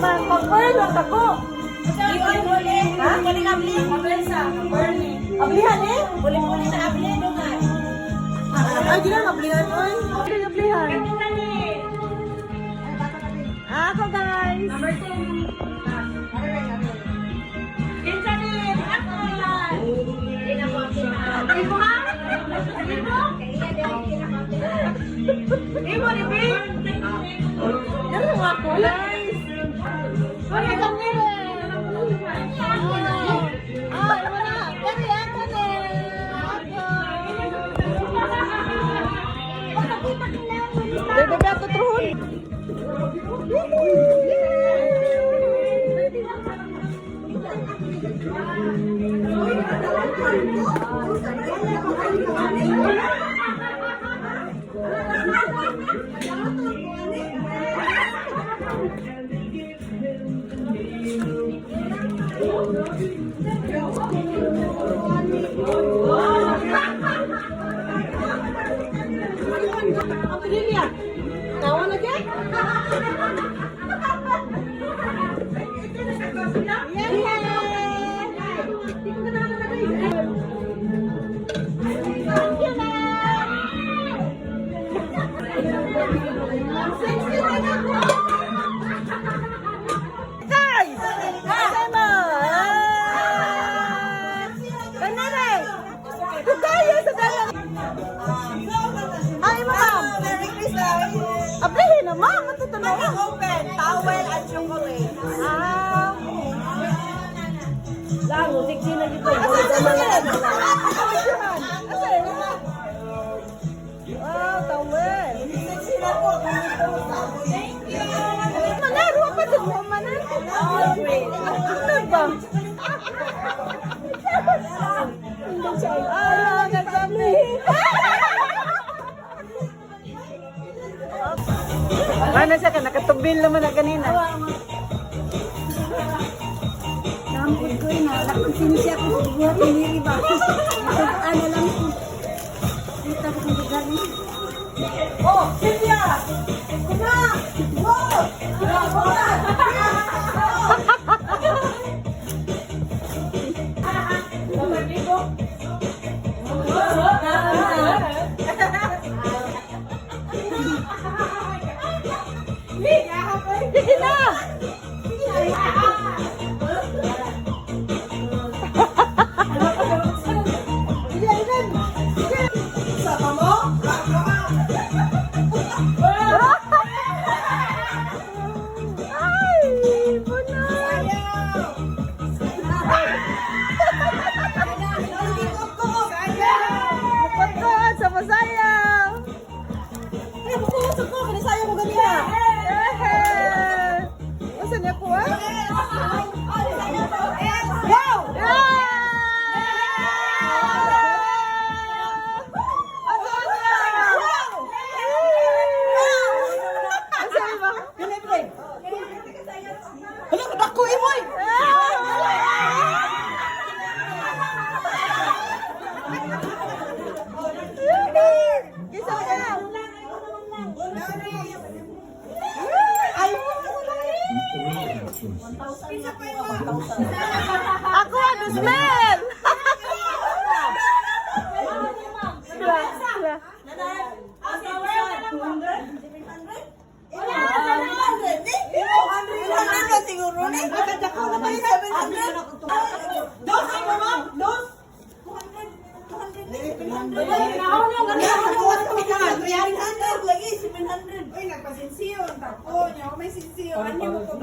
Pag-burn lang ako. Ha? Ablihan eh? Boleh-boleh tak abli dongan. Ay, di na ablihan. Ay, ablihan. Ako guys. Number 10. Kinsanin, ako yan. Ibu ha? Ibu ni Bin. Yan ang ako guys. Hoy, kami rin. Ah, wala. Kami ako na. Bebe, ako truhon. Apa dia ni? Kawan lagi? Ablihin naman, matutunan. Open, towel at chocolate. Lang, siksi na dito. Asa naman yan? Wow, tawel. Sexy na po. Thank you. Manaro pa din mo, manaro. Ano ba? Nagsabi. Ano siya ka? Nakatubil naman na kanina. Nampun ko na. Laksin siya ko. Buhat hindi ba? Ano lang ko. Kita ko kung gagawin. Oh, Cynthia! Kuna! Wow! Sige na! Sama mo? Ay, bunay! Pagkaan sa masayaw! Eh, bukusan ko. Kanisayo ko ganyan. Masa niya po ah? Go! Hala, kadako imoy! Kisa ka na! Ako ano smell! Siguro na. Kadako na ba yung 700? Dos, ay mama? Dos? 200. Lagi 700. Uy, nagpasinsiyon. Tapo niya. May sinsiyon. Ano mo ko,